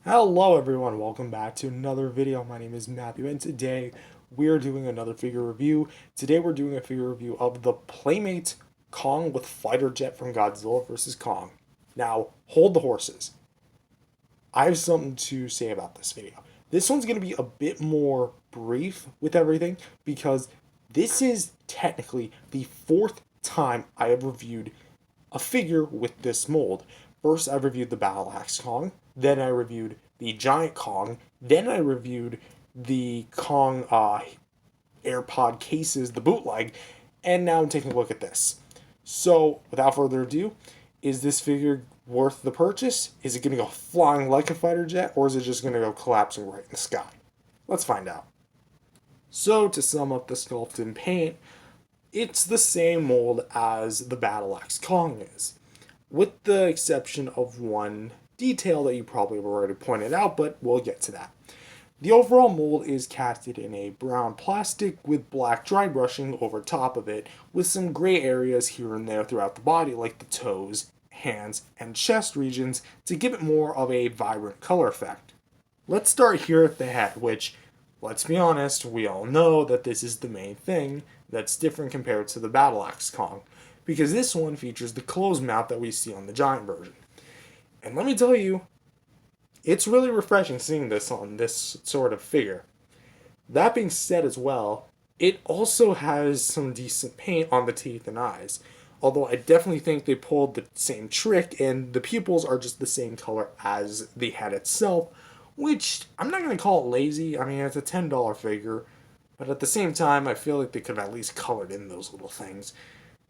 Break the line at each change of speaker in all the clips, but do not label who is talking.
Hello everyone, welcome back to another video. My name is Matthew and today we're doing another figure review. Today we're doing a figure review of the Playmates Kong with fighter jet from Godzilla vs. Kong. Now, hold the horses. I have something to say about this video. This one's going to be a bit more brief with everything because this is technically the fourth time I have reviewed a figure with this mold. First, I reviewed the Battle Axe Kong, then I reviewed the Giant Kong, then I reviewed the Kong AirPod cases, the bootleg, and now I'm taking a look at this. So, without further ado, is this figure worth the purchase? Is it going to go flying like a fighter jet, or is it just going to go collapsing right in the sky? Let's find out. So, to sum up the sculpt and paint, it's the same mold as the Battle Axe Kong is, with the exception of one detail that you probably have already pointed out, but we'll get to that. The overall mold is casted in a brown plastic with black dry brushing over top of it, with some gray areas here and there throughout the body, like the toes, hands, and chest regions, to give it more of a vibrant color effect. Let's start here at the head, which, let's be honest, we all know that this is the main thing that's different compared to the Battle Axe Kong, because this one features the closed mouth that we see on the giant version. And let me tell you, it's really refreshing seeing this on this sort of figure. That being said as well, it also has some decent paint on the teeth and eyes. Although I definitely think they pulled the same trick and the pupils are just the same color as the head itself, which I'm not going to call it lazy. I mean, it's a $10 figure, but at the same time, I feel like they could have at least colored in those little things.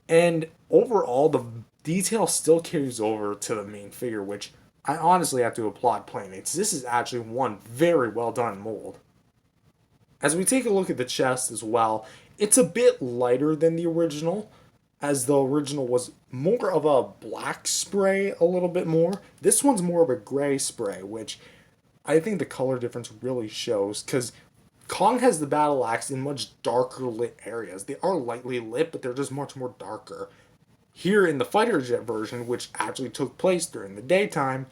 And overall, the detail still carries over to the main figure, which I honestly have to applaud Playmates. This is actually one very well done mold. As we take a look at the chest as well, it's a bit lighter than the original, as the original was more of a black spray a little bit more. This one's more of a gray spray, which I think the color difference really shows, because Kong has the battle axe in much darker lit areas. They are lightly lit, but they're just much more darker. Here in the fighter jet version, which actually took place during the daytime,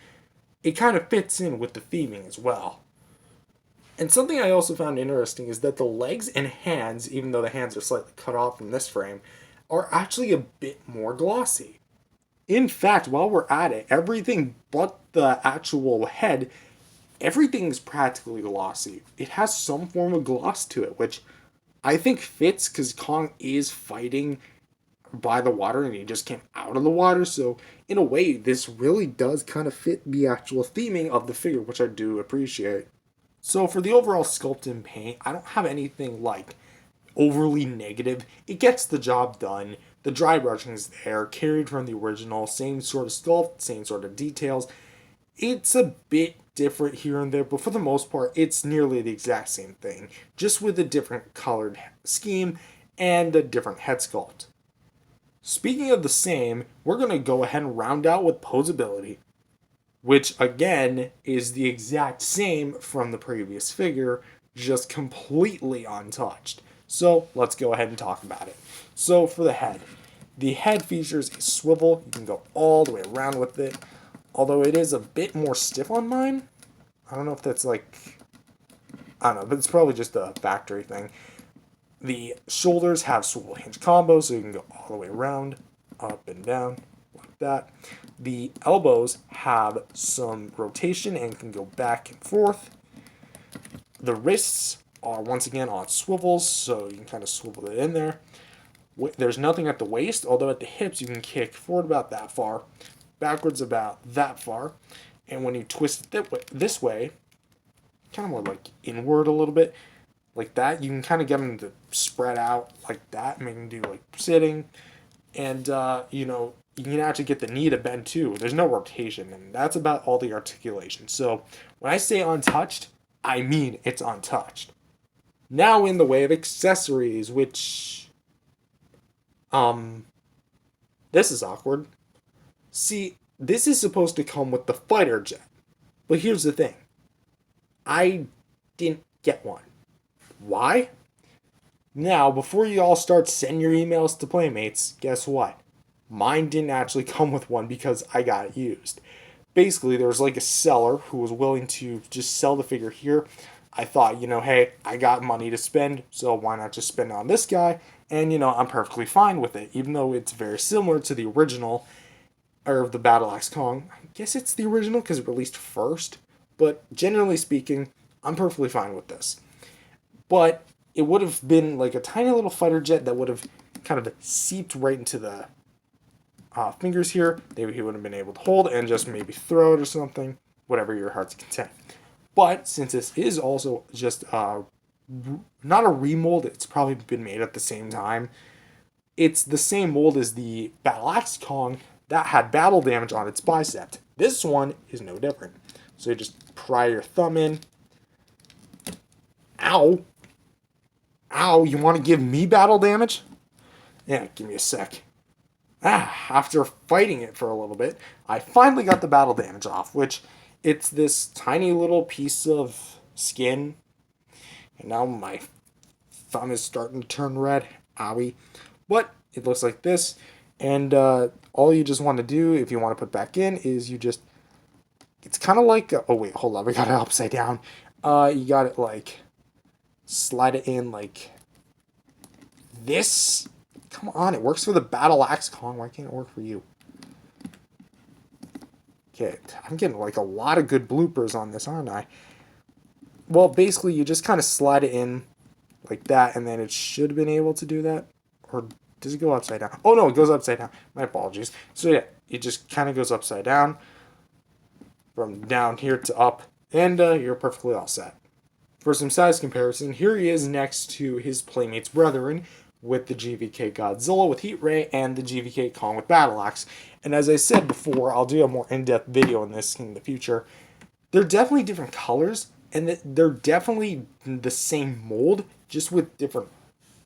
it kind of fits in with the theming as well. And something I also found interesting is that the legs and hands, even though the hands are slightly cut off from this frame, are actually a bit more glossy. In fact, while we're at it, everything but the actual head, everything's practically glossy. It has some form of gloss to it, which I think fits because Kong is fighting by the water and he just came out of the water. So in a way, this really does kind of fit the actual theming of the figure, which I do appreciate. So for the overall sculpt and paint, I don't have anything like overly negative. It gets the job done. The dry brushing is there, carried from the original, same sort of sculpt, same sort of details. It's a bit different here and there, but for the most part, it's nearly the exact same thing, just with a different colored scheme and a different head sculpt. Speaking of the same, we're going to go ahead and round out with posability, which again is the exact same from the previous figure, just completely untouched. So let's go ahead and talk about it. So for the head features a swivel. You can go all the way around with it, although it is a bit more stiff on mine. I don't know if that's like, I don't know, but it's probably just a factory thing. The shoulders have swivel hinge combo, so you can go all the way around, up and down, like that. The elbows have some rotation and can go back and forth. The wrists are once again on swivels, so you can kind of swivel it in there. There's nothing at the waist, although at the hips you can kick forward about that far, backwards about that far, and when you twist it this way, kind of more like inward a little bit, like that, you can kind of get them to spread out like that, make them do like sitting, and you can actually get the knee to bend too. There's no rotation, and that's about all the articulation. So when I say untouched, I mean it's untouched. Now in the way of accessories, which this is awkward. See, this is supposed to come with the fighter jet. But here's the thing. I didn't get one. Why? Now, before you all start sending your emails to Playmates, guess what? Mine didn't actually come with one because I got it used. basically there was like a seller who was willing to just sell the figure here. I thought, hey, I got money to spend, so why not just spend on this guy? And I'm perfectly fine with it, even though it's very similar to the original, or the Battle Axe Kong. I guess it's the original because it released first, but generally speaking, I'm perfectly fine with this. But it would have been like a tiny little fighter jet that would have kind of seeped right into the fingers here. Maybe he would have been able to hold and just maybe throw it or something, whatever your heart's content. But since this is also just not a remold, it's probably been made at the same time. It's the same mold as the Battle Axe Kong that had battle damage on its bicep. This one is no different. So you just pry your thumb in. Ow. Ow, you want to give me battle damage? Yeah, give me a sec. After fighting it for a little bit, I finally got the battle damage off, which it's this tiny little piece of skin. And now my thumb is starting to turn red. Owie. But it looks like this. And all you just want to do, if you want to put back in, is you just... It's kind of like... oh, wait, hold on. We got it upside down. You got it, like... Slide it in like this. Come on, it works for the Battle Axe Kong. Why can't it work for you? Okay, I'm getting like a lot of good bloopers on this, aren't I? Well, basically, you just kind of slide it in like that, and then it should have been able to do that. Or does it go upside down? Oh, no, it goes upside down. My apologies. So, yeah, it just kind of goes upside down. From down here to up. And you're perfectly all set. For some size comparison, here he is next to his Playmates brethren with the GVK Godzilla with Heat Ray and the GVK Kong with Battle Axe. And as I said before, I'll do a more in-depth video on this in the future. They're definitely different colors, and they're definitely the same mold, just with different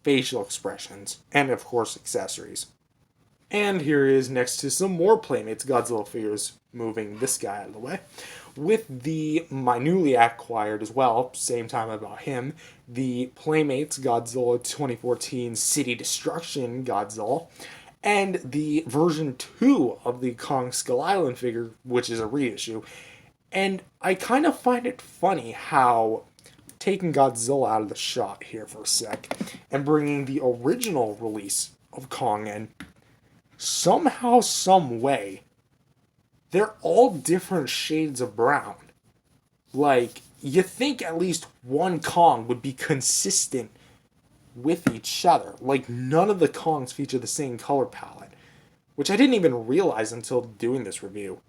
facial expressions, and of course accessories. And here he is next to some more Playmates Godzilla figures, moving this guy out of the way, with my newly acquired as well, same time about him, the Playmates Godzilla 2014 City Destruction Godzilla, and the version 2 of the Kong Skull Island figure, which is a reissue. And I kind of find it funny how taking Godzilla out of the shot here for a sec, and bringing the original release of Kong in, somehow, some way, they're all different shades of brown. Like, you think at least one Kong would be consistent with each other. Like, none of the Kongs feature the same color palette, which I didn't even realize until doing this review.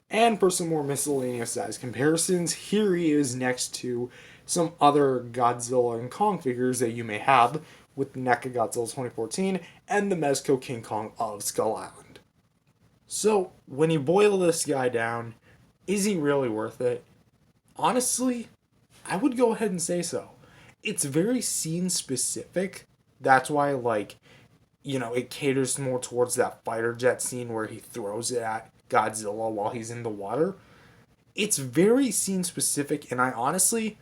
And for some more miscellaneous size comparisons, here he is next to some other Godzilla and Kong figures that you may have, with NECA Godzilla 2014 and the Mezco King Kong of Skull Island. So, when you boil this guy down, is he really worth it? Honestly, I would go ahead and say so. It's very scene specific. That's why, it caters more towards that fighter jet scene where he throws it at Godzilla while he's in the water. It's very scene specific, and I honestly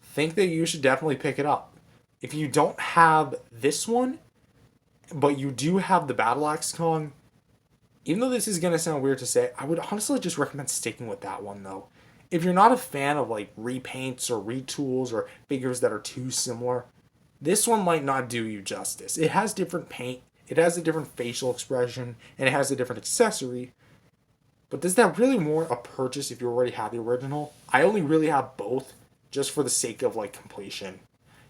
think that you should definitely pick it up. If you don't have this one, but you do have the Battle Axe Kong, even though this is going to sound weird to say, I would honestly just recommend sticking with that one, though. If you're not a fan of, repaints or retools or figures that are too similar, this one might not do you justice. It has different paint, it has a different facial expression, and it has a different accessory. But does that really warrant a purchase if you already have the original? I only really have both, just for the sake of, completion.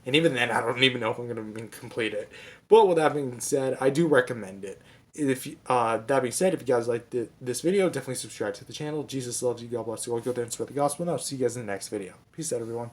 And even then, I don't even know if I'm going to complete it. But with that being said, I do recommend it. That being said, if you guys liked this video, definitely subscribe to the channel. Jesus loves you. God bless you all. Go there and spread the gospel. And I'll see you guys in the next video. Peace out, everyone.